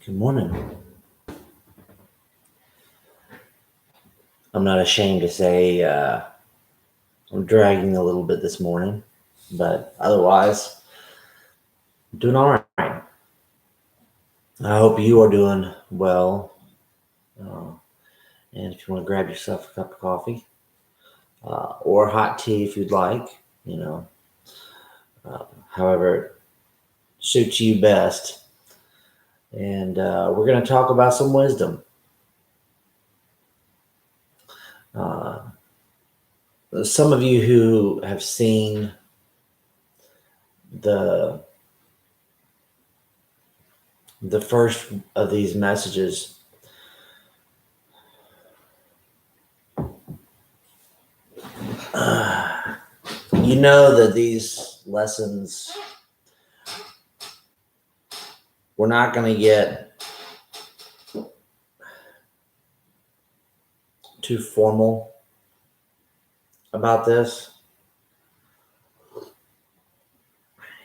Good morning. I'm not ashamed to say I'm dragging a little bit this morning, but otherwise, I'm doing all right. I hope you are doing well. Uh, and if you want to grab yourself a cup of coffee or hot tea if you'd like, you know, however it suits you best. And we're going to talk about some wisdom. Uh, some of you who have seen the first of these messages, you know that these lessons, we're not going to get too formal about this.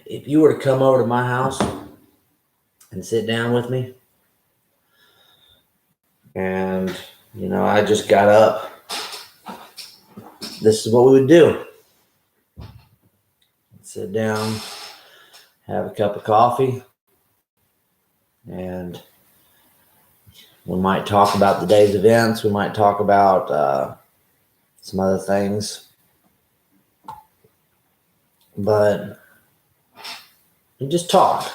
If you were to come over to my house and sit down with me, and I just got up, this is what we would do. Sit down, have a cup of coffee, and we might talk about the day's events. We might talk about some other things, but we just talk.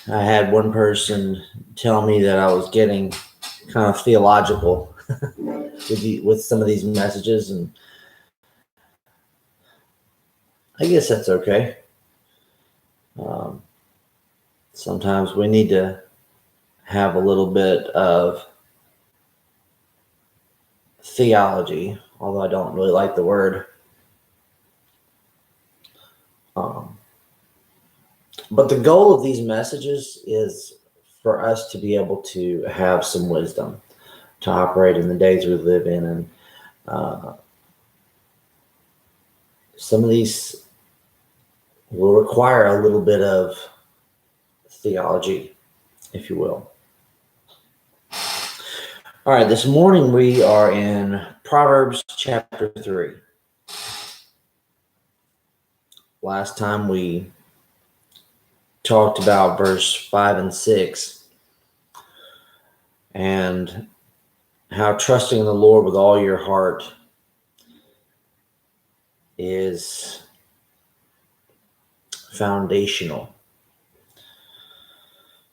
I had one person tell me that I was getting kind of theological with some of these messages, and I guess that's okay. Sometimes we need to have a little bit of theology, although I don't really like the word. But the goal of these messages is for us to be able to have some wisdom to operate in the days we live in. And some of these will require a little bit of theology, if you will. All right, this morning we are in Proverbs chapter 3. Last time we talked about verse 5 and 6 and how trusting in the Lord with all your heart is foundational.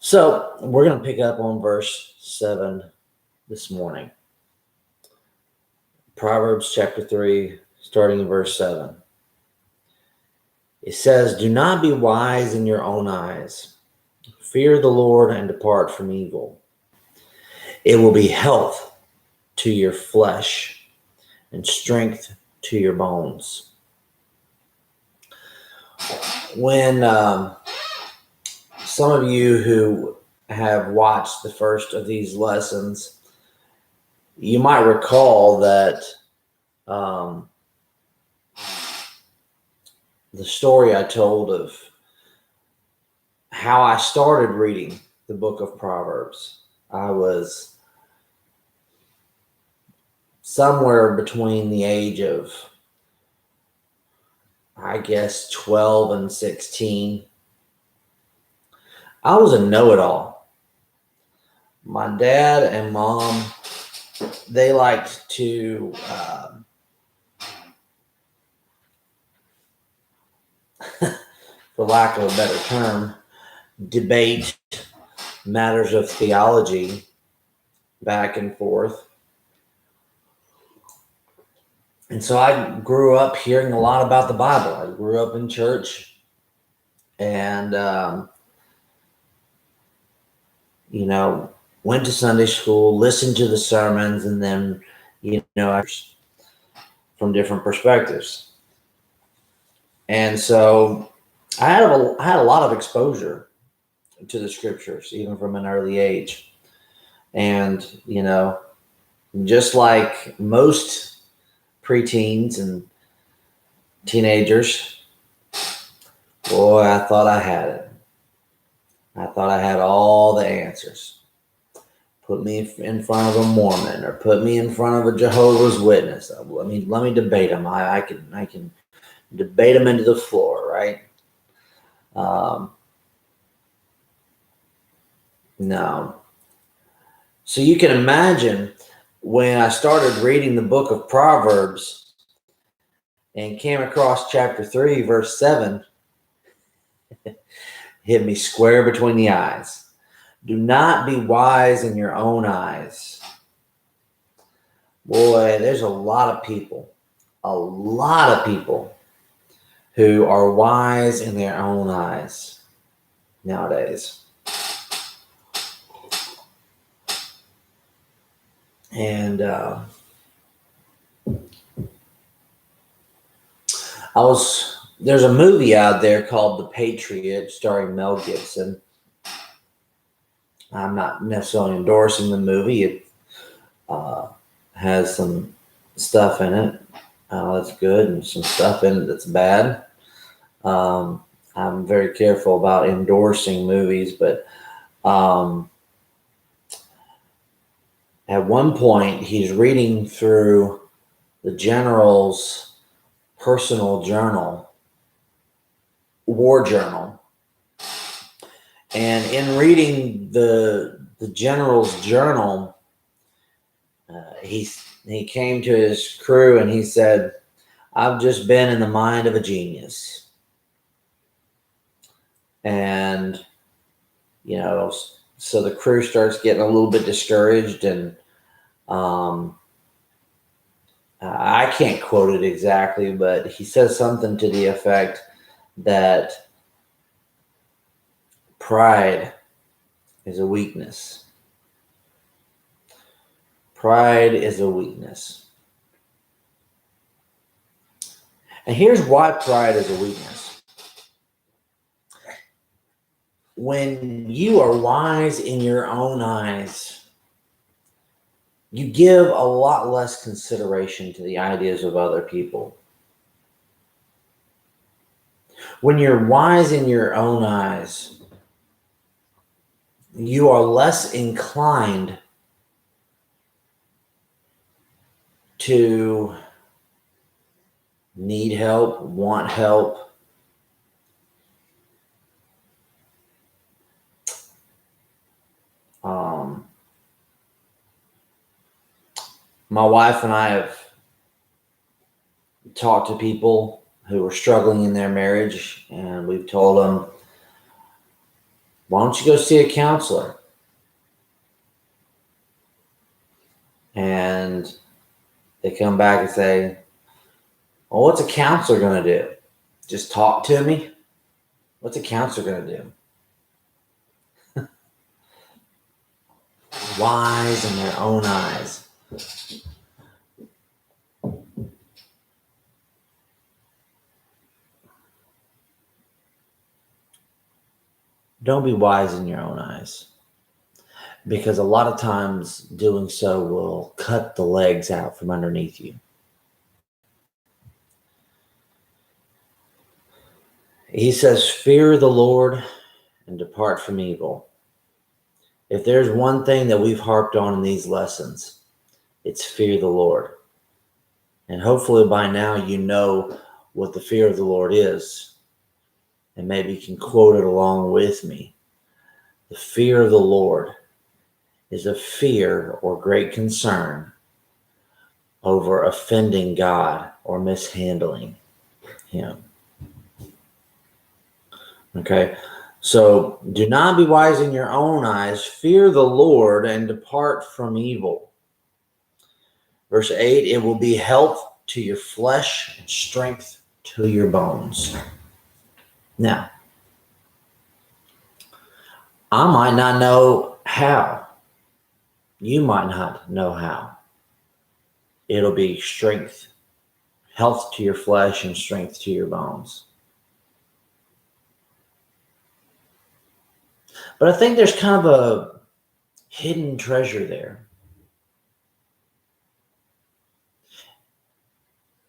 So we're going to pick up on verse 7 this morning. Proverbs chapter 3, starting in verse 7. It says, "Do not be wise in your own eyes. Fear the Lord and depart from evil. It will be health to your flesh and strength to your bones." When some of you who have watched the first of these lessons, you might recall that the story I told of how I started reading the book of Proverbs. I was somewhere between the age of, I guess, 12 and 16. I was a know-it-all. My dad and mom, they liked to for lack of a better term, debate matters of theology back and forth. And so I grew up hearing a lot about the Bible. I grew up in church and, went to Sunday school, listened to the sermons, and then, from different perspectives. And so I had a lot of exposure to the scriptures, even from an early age. And, just like most preteens and teenagers, Boy, I thought I had it. I thought I had all the answers. Put me in front of a Mormon or put me in front of a Jehovah's Witness. Let me debate them. I can debate them into the floor, right? No. So you can imagine when I started reading the book of Proverbs and came across chapter 3, verse 7, hit me square between the eyes. Do not be wise in your own eyes. Boy, there's a lot of people who are wise in their own eyes nowadays. And there's a movie out there called The Patriot starring Mel Gibson. I'm not necessarily endorsing the movie. It has some stuff in it that's good and some stuff in it that's bad. I'm very careful about endorsing movies, but at one point he's reading through the general's personal journal, war journal. And in reading the general's journal, he came to his crew and he said, "I've just been in the mind of a genius." And, so the crew starts getting a little bit discouraged, and I can't quote it exactly, but he says something to the effect that pride is a weakness. Pride is a weakness. And here's why pride is a weakness. When you are wise in your own eyes, you give a lot less consideration to the ideas of other people. When you're wise in your own eyes, you are less inclined to need help, want help. My wife and I have talked to people who are struggling in their marriage, and we've told them, why don't you go see a counselor? And they come back and say, well, what's a counselor going to do? Just talk to me? What's a counselor going to do? Wise in their own eyes. Don't be wise in your own eyes, because a lot of times doing so will cut the legs out from underneath you. He says, fear the Lord and depart from evil. If there's one thing that we've harped on in these lessons, it's fear the Lord. And hopefully by now you know what the fear of the Lord is, and maybe you can quote it along with me. The fear of the Lord is a fear or great concern over offending God or mishandling Him. Okay, so do not be wise in your own eyes. Fear the Lord and depart from evil. Verse 8, it will be health to your flesh and strength to your bones. Now, I might not know how. You might not know how. It'll be strength, health to your flesh and strength to your bones. But I think there's kind of a hidden treasure there.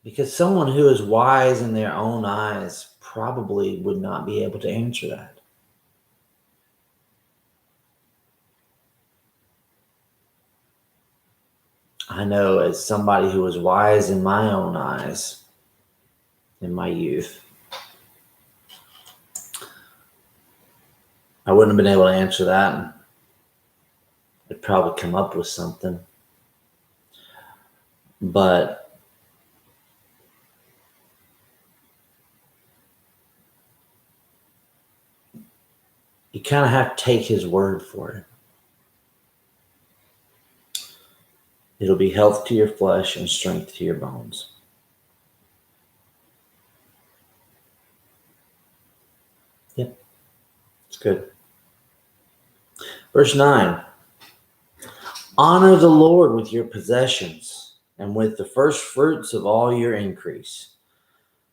Because someone who is wise in their own eyes probably would not be able to answer that. I know as somebody who was wise in my own eyes in my youth, I wouldn't have been able to answer that. I'd probably come up with something. But you kind of have to take his word for it. It'll be health to your flesh and strength to your bones. Yep, it's good. Verse 9. Honor the Lord with your possessions and with the first fruits of all your increase.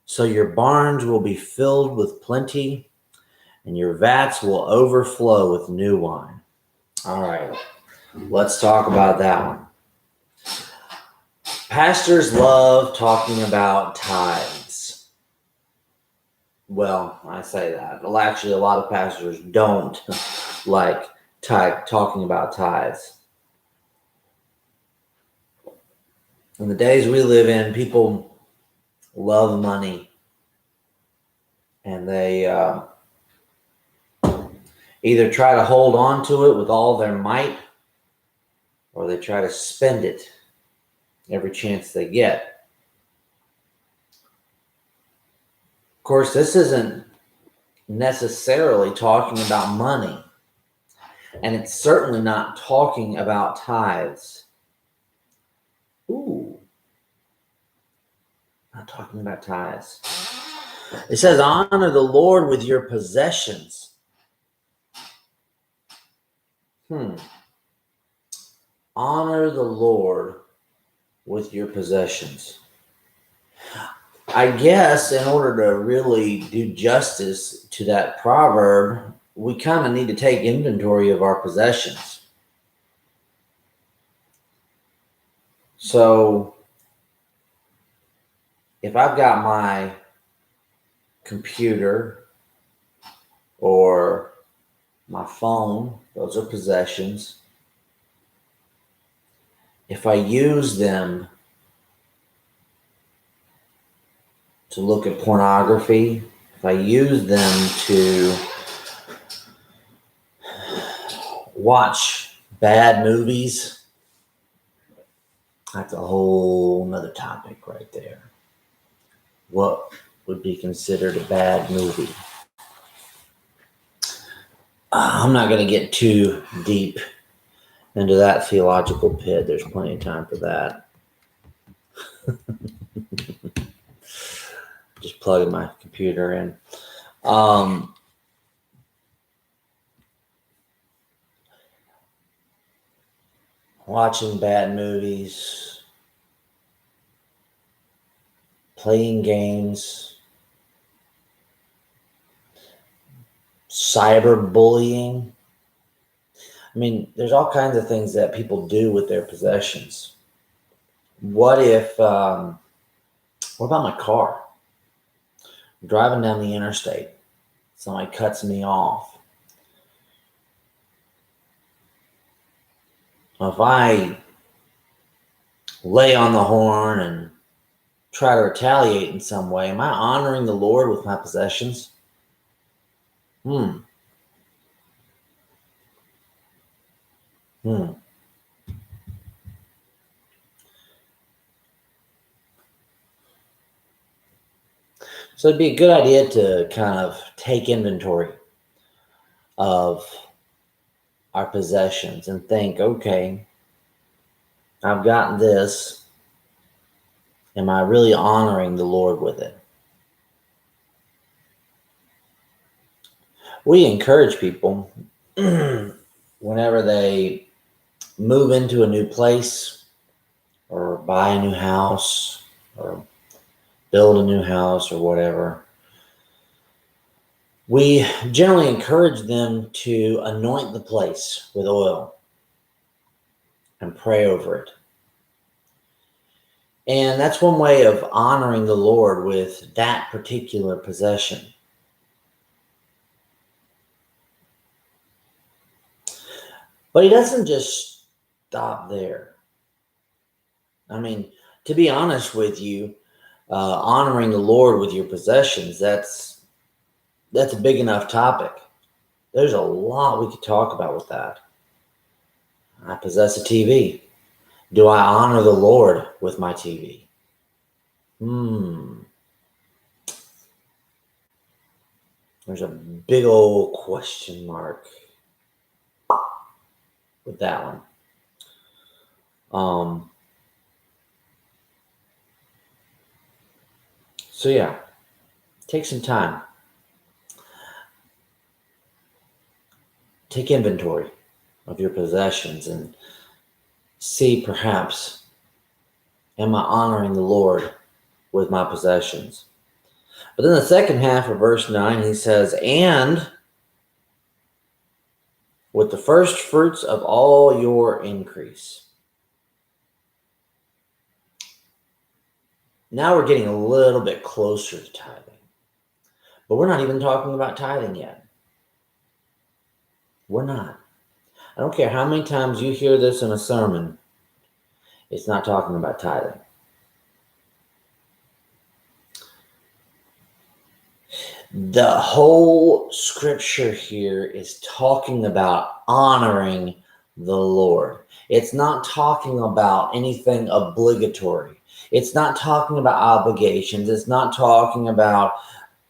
So your barns will be filled with plenty, and your vats will overflow with new wine. All right, let's talk about that one. Pastors love talking about tithes. Well, I say that. Well, actually, a lot of pastors don't like talking about tithes. In the days we live in, people love money, and they either try to hold on to it with all their might, or they try to spend it every chance they get. Of course, this isn't necessarily talking about money, and it's certainly not talking about tithes. Ooh, not talking about tithes. It says, honor the Lord with your possessions. Honor the Lord with your possessions. I guess in order to really do justice to that proverb, we kind of need to take inventory of our possessions. So if I've got my computer or my phone, those are possessions. If I use them to look at pornography, if I use them to watch bad movies, that's a whole nother topic right there. What would be considered a bad movie? I'm not going to get too deep into that theological pit. There's plenty of time for that. Just plugging my computer in. Watching bad movies, playing games, cyberbullying. I mean, there's all kinds of things that people do with their possessions. What about my car? I'm driving down the interstate. Somebody cuts me off. If I lay on the horn and try to retaliate in some way, am I honoring the Lord with my possessions? So it'd be a good idea to kind of take inventory of our possessions and think, okay, I've got this. Am I really honoring the Lord with it? We encourage people whenever they move into a new place or buy a new house or build a new house or whatever, we generally encourage them to anoint the place with oil and pray over it. And that's one way of honoring the Lord with that particular possession. But he doesn't just stop there. I mean, to be honest with you, honoring the Lord with your possessions, that's a big enough topic. There's a lot we could talk about with that. I possess a TV. Do I honor the Lord with my TV? There's a big old question mark with that one. So yeah, take some time. Take inventory of your possessions and see perhaps, am I honoring the Lord with my possessions? But then the second half of verse 9, he says, and with the first fruits of all your increase. Now we're getting a little bit closer to tithing. But we're not even talking about tithing yet. We're not. I don't care how many times you hear this in a sermon, it's not talking about tithing. The whole scripture here is talking about honoring the Lord. It's not talking about anything obligatory. It's not talking about obligations. It's not talking about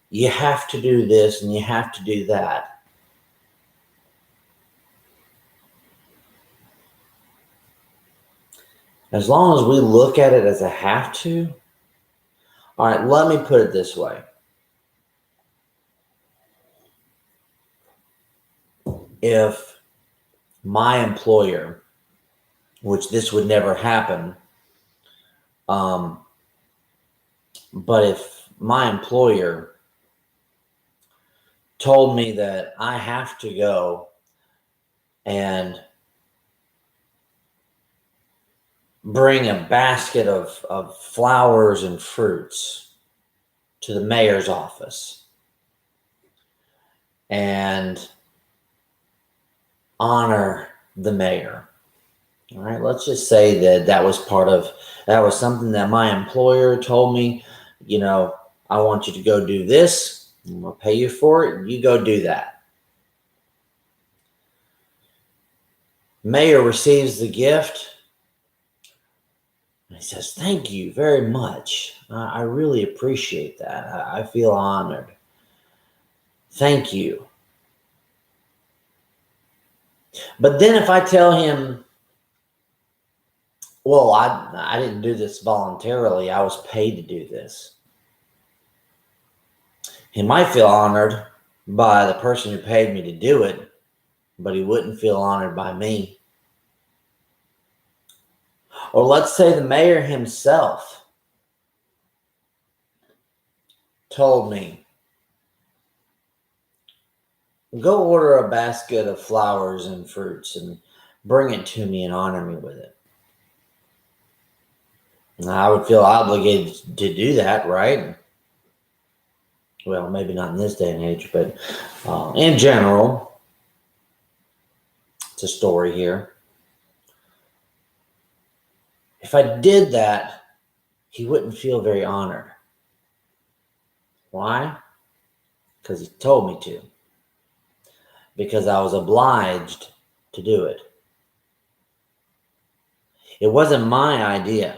you have to do this and you have to do that. As long as we look at it as a have to, all right, let me put it this way. If my employer, which this would never happen, but if my employer told me that I have to go and bring a basket of flowers and fruits to the mayor's office and honor the mayor. All right, let's just say that was something that my employer told me, I want you to go do this. I'm going to pay you for it. You go do that. Mayor receives the gift. And he says, thank you very much. I really appreciate that. I feel honored. Thank you. But then if I tell him, well, I didn't do this voluntarily. I was paid to do this. He might feel honored by the person who paid me to do it, but he wouldn't feel honored by me. Or let's say the mayor himself told me, go order a basket of flowers and fruits and bring it to me and honor me with it. I would feel obligated to do that, right? Well, maybe not in this day and age, but in general, it's a story here. If I did that, he wouldn't feel very honored. Why? Because he told me to. Because I was obliged to do it. It wasn't my idea.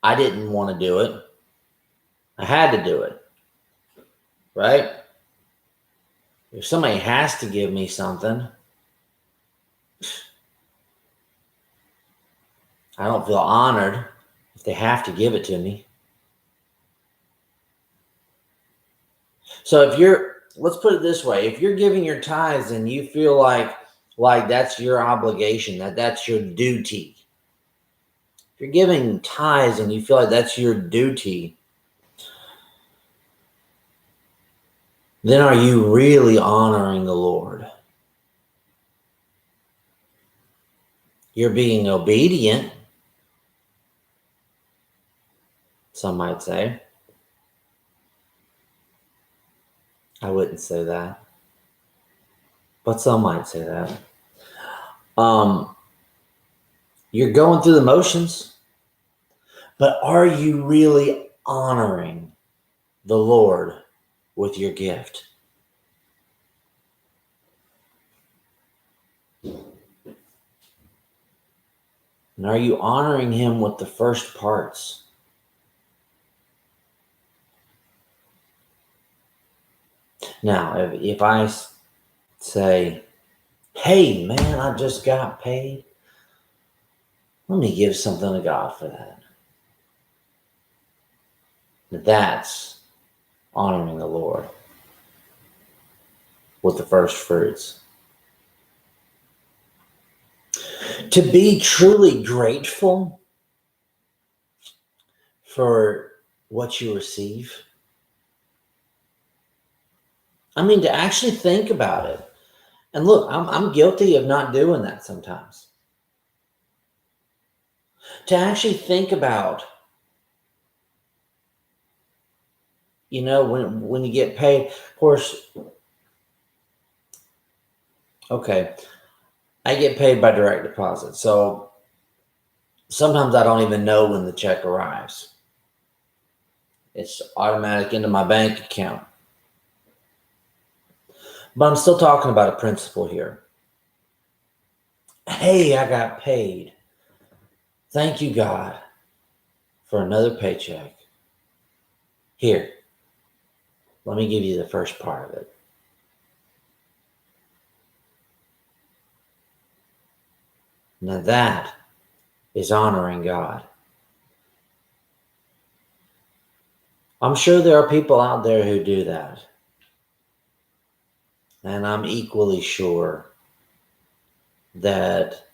I didn't want to do it. I had to do it. Right? If somebody has to give me something, I don't feel honored if they have to give it to me. So let's put it this way. If you're giving your tithes and you feel like that's your obligation, that's your duty. If you're giving tithes and you feel like that's your duty, then are you really honoring the Lord? You're being obedient. some might say. I wouldn't say that, but some might say that. You're going through the motions, but are you really honoring the Lord with your gift? And are you honoring him with the first parts? Now, if I say, hey, man, I just got paid, let me give something to God for that. That's honoring the Lord with the first fruits. To be truly grateful for what you receive. I mean, to actually think about it. And look, I'm guilty of not doing that sometimes. To actually think about, when you get paid, of course, okay, I get paid by direct deposit. So sometimes I don't even know when the check arrives. It's automatic into my bank account. But I'm still talking about a principle here. Hey, I got paid. Thank you, God, for another paycheck. Here, let me give you the first part of it. Now that is honoring God. I'm sure there are people out there who do that. And I'm equally sure that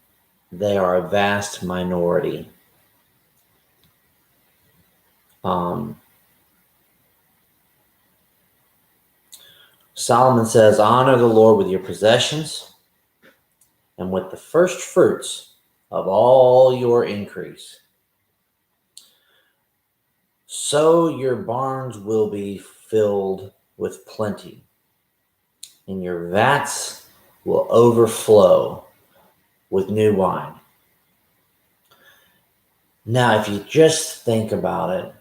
they are a vast minority. Solomon says, honor the Lord with your possessions and with the first fruits of all your increase. So your barns will be filled with plenty, and your vats will overflow with new wine. Now, if you just think about it,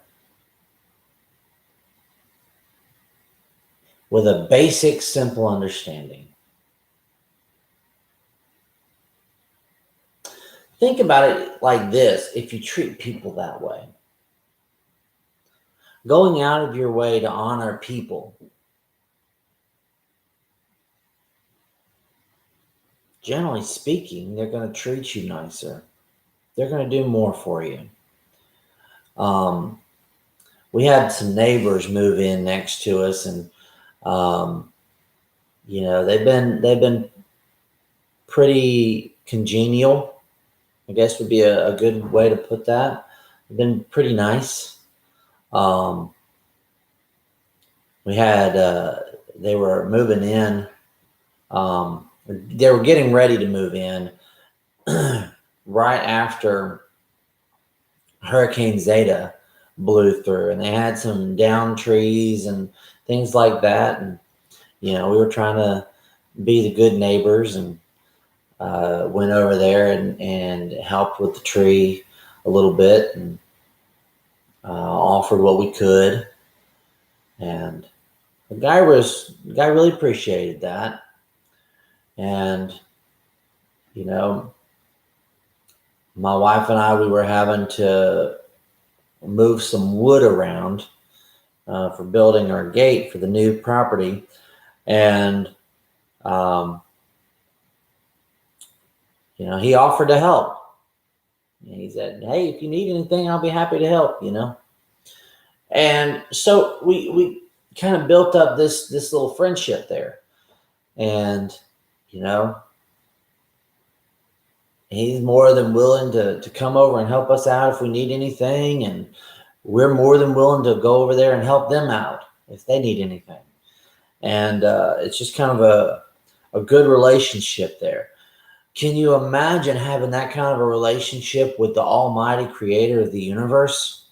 with a basic, simple understanding, think about it like this: if you treat people that way, going out of your way to honor people, generally speaking, they're going to treat you nicer. They're going to do more for you. We had some neighbors move in next to us, and they've been pretty congenial, I guess would be a good way to put that. They've been pretty nice. We had they were moving in. They were getting ready to move in right after Hurricane Zeta blew through, and they had some down trees and things like that. And we were trying to be the good neighbors, and went over there and helped with the tree a little bit, and offered what we could. And the guy really appreciated that. And my wife and I, we were having to move some wood around for building our gate for the new property. And, he offered to help. And he said, hey, if you need anything, I'll be happy to help, And so we kind of built up this little friendship there. And, he's more than willing to come over and help us out if we need anything. And we're more than willing to go over there and help them out if they need anything. And it's just kind of a good relationship there. Can you imagine having that kind of a relationship with the Almighty Creator of the universe?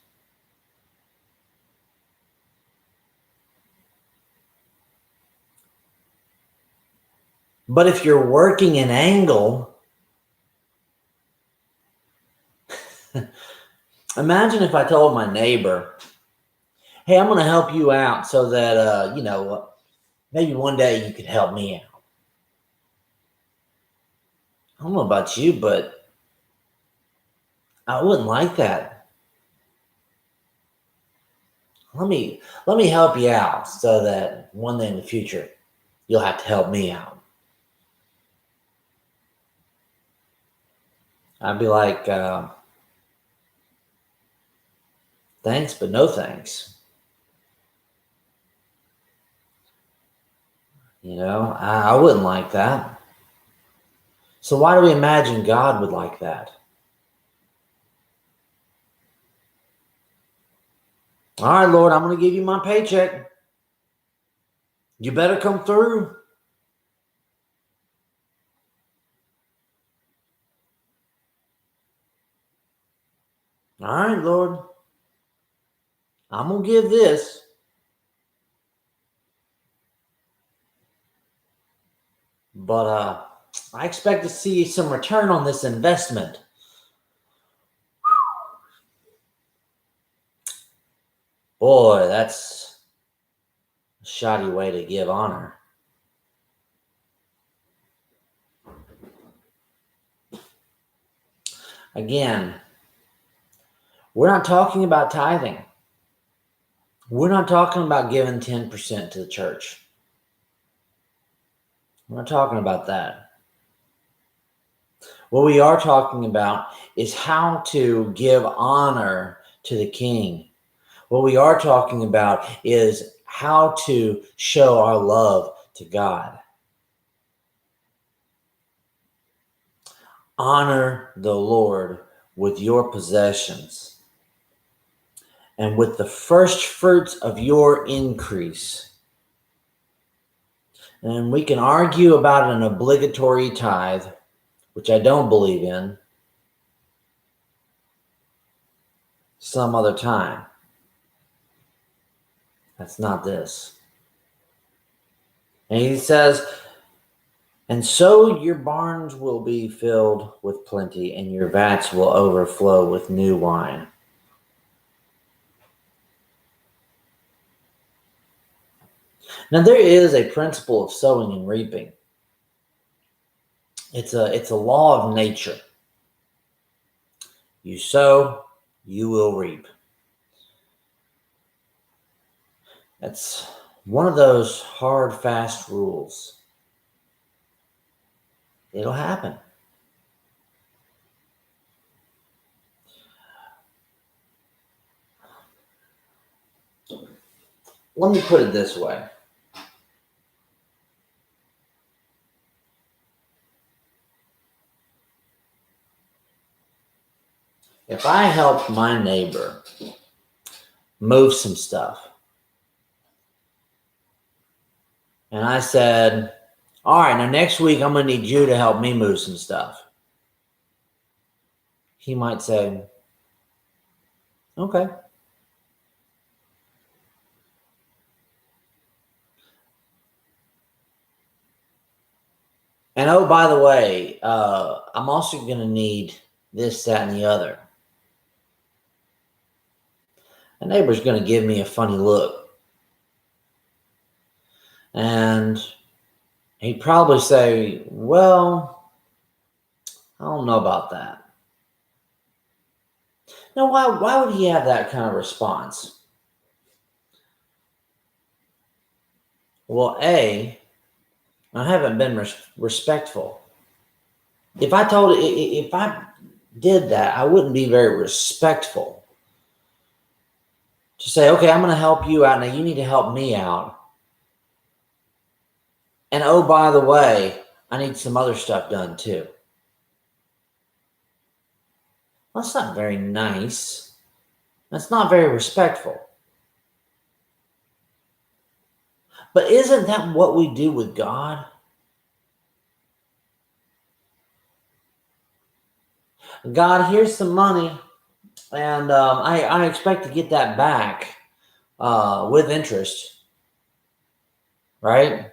But if you're working an angle, imagine if I told my neighbor, hey, I'm going to help you out so that, maybe one day you could help me out. I don't know about you, but I wouldn't like that. Let me help you out so that one day in the future you'll have to help me out. I'd be like, thanks, but no thanks. I wouldn't like that. So why do we imagine God would like that? All right, Lord, I'm going to give you my paycheck. You better come through. All right, Lord, I'm going to give this. But I expect to see some return on this investment. Boy, that's a shoddy way to give honor. Again, we're not talking about tithing. We're not talking about giving 10% to the church. We're not talking about that. What we are talking about is how to give honor to the King. What we are talking about is how to show our love to God. Honor the Lord with your possessions and with the first fruits of your increase. And we can argue about an obligatory tithe, which I don't believe in, some other time. That's not this. And he says, and so your barns will be filled with plenty, and your vats will overflow with new wine. Now, there is a principle of sowing and reaping. It's a law of nature. You sow, you will reap. That's one of those hard, fast rules. It'll happen. Let me put it this way. If I helped my neighbor move some stuff, and I said, all right, now next week I'm going to need you to help me move some stuff, he might say, okay. And oh, by the way, I'm also going to need this, that, and the other. The neighbor's going to give me a funny look. And he'd probably say, well, I don't know about that. Now, why would he have that kind of response? Well, I haven't been respectful. If I did that, I wouldn't be very respectful. To say, okay, I'm going to help you out. Now you need to help me out. And oh, by the way, I need some other stuff done too. That's not very nice. That's not very respectful. But isn't that what we do with God? God, here's some money, and I expect to get that back with interest, right?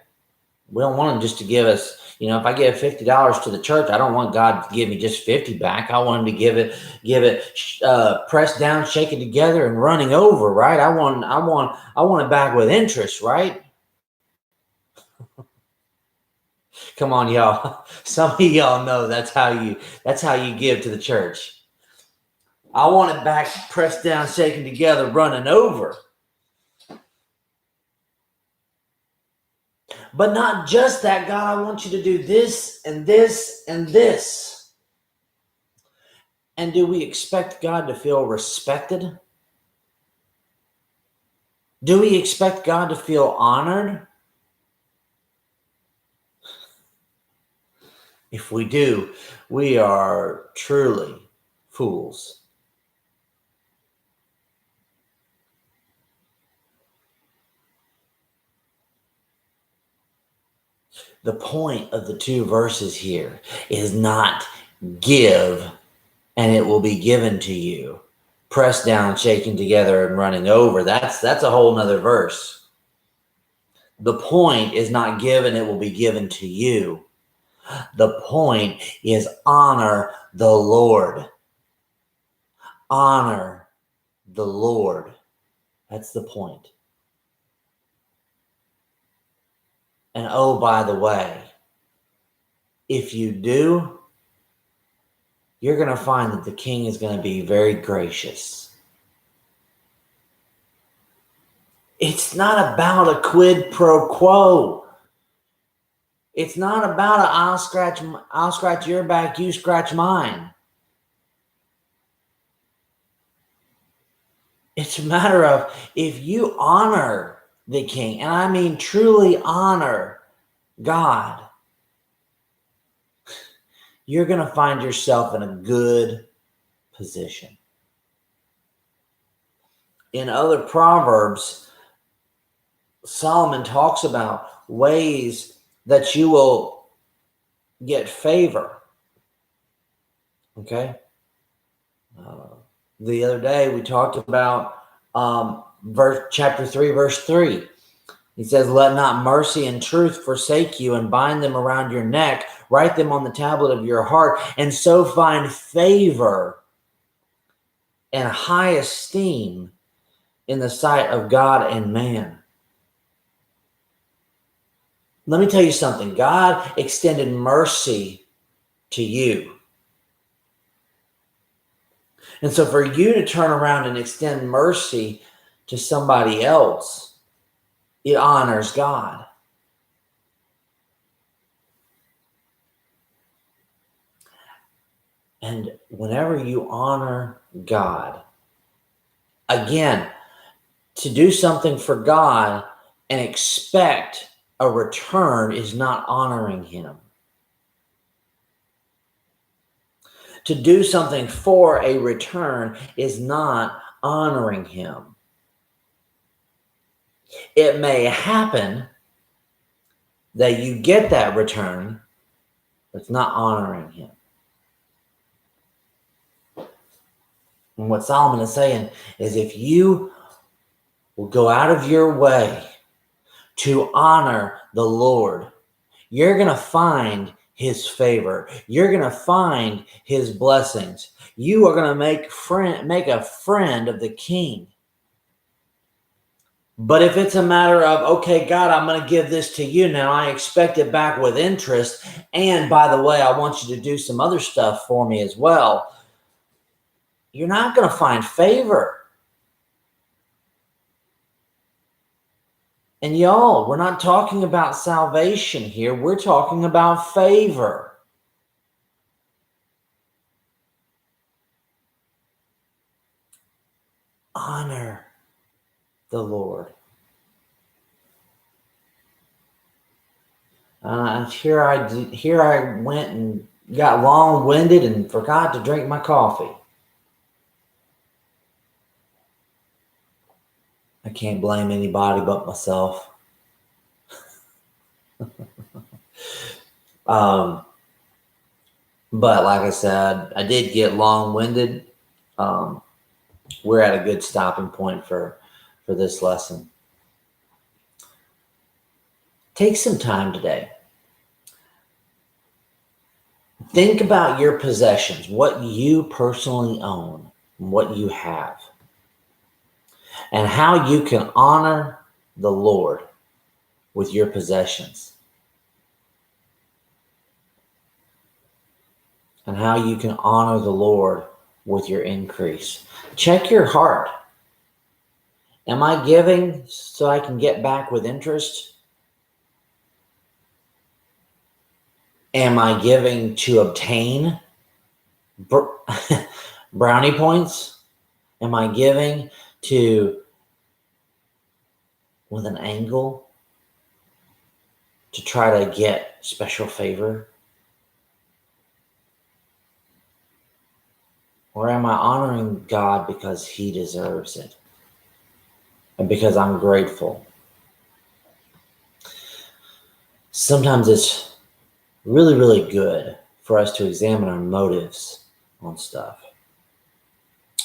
We don't want him just to give us, If I give $50 to the church, I don't want God to give me just 50 back. I want him to give it pressed down, shaken together, and running over, right? I want it back with interest, right? Come on, y'all. Some of y'all know that's how you give to the church. I want it back pressed down, shaken together, running over. But not just that, God, I want you to do this and this and this. And do we expect God to feel respected? Do we expect God to feel honored? If we do, we are truly fools. The point of the two verses here is not give and it will be given to you, pressed down, shaken together, and running over. That's a whole nother verse. The point is not give and it will be given to you. The point is honor the Lord. Honor the Lord. That's the point. And oh, by the way, if you do, you're going to find that the king is going to be very gracious. It's not about a quid pro quo. It's not about a I'll scratch your back, you scratch mine. It's a matter of if you honor the king, and I mean truly honor God, you're going to find yourself in a good position. In other Proverbs, Solomon talks about ways that you will get favor. Okay? The other day we talked about chapter 3, verse 3. He says, let not mercy and truth forsake you, and bind them around your neck. Write them on the tablet of your heart, and so find favor and high esteem in the sight of God and man. Let me tell you something. God extended mercy to you. And so for you to turn around and extend mercy to somebody else, it honors God. And whenever you honor God, again, to do something for God and expect a return is not honoring him. To do something for a return is not honoring him. It may happen that you get that return, but it's not honoring him. And what Solomon is saying is if you will go out of your way to honor the Lord, you're going to find his favor. You're going to find his blessings. You are going to make a friend of the king. But if it's a matter of, okay, God, I'm going to give this to you now. I expect it back with interest. And by the way, I want you to do some other stuff for me as well. You're not going to find favor. And y'all, we're not talking about salvation here. We're talking about favor. Honor the Lord. Here I went and got long-winded and forgot to drink my coffee. I can't blame anybody but myself. But like I said, I did get long-winded. We're at a good stopping point for this lesson. Take some time today Think about your possessions, what you personally own, what you have, and how you can honor the Lord with your possessions, and how you can honor the Lord with your increase. Check your heart. Am I giving so I can get back with interest? Am I giving to obtain brownie points? Am I giving to with an angle to try to get special favor? Or am I honoring God because He deserves it and because I'm grateful? Sometimes it's really, really good for us to examine our motives on stuff.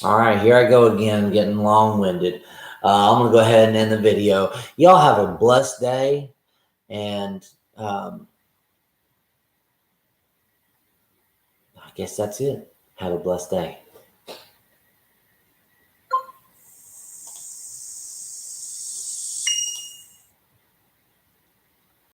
All right, here I go again, getting long-winded. I'm going to go ahead and end the video. Y'all have a blessed day, and I guess that's it. Have a blessed day.